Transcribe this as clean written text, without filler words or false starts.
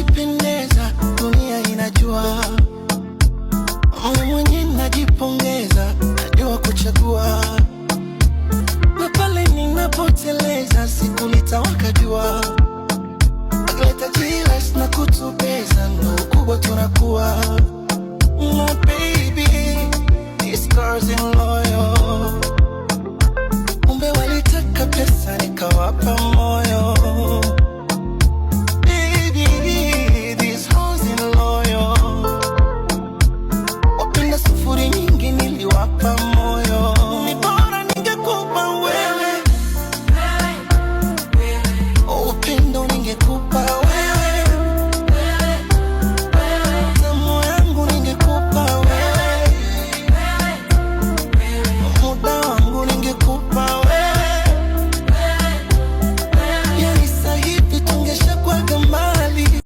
unavyonipendeza, dunia inajua. Mimi mwenyewe najipongeza, najua kuchagua. Na pale ninapoteleza, siku litawaka jua. Leta jilas na kutubeza, ndo ukubwa tunakuwa. My baby, this girl's in loyal. Umbe walitaka pesa nikawapa moyo.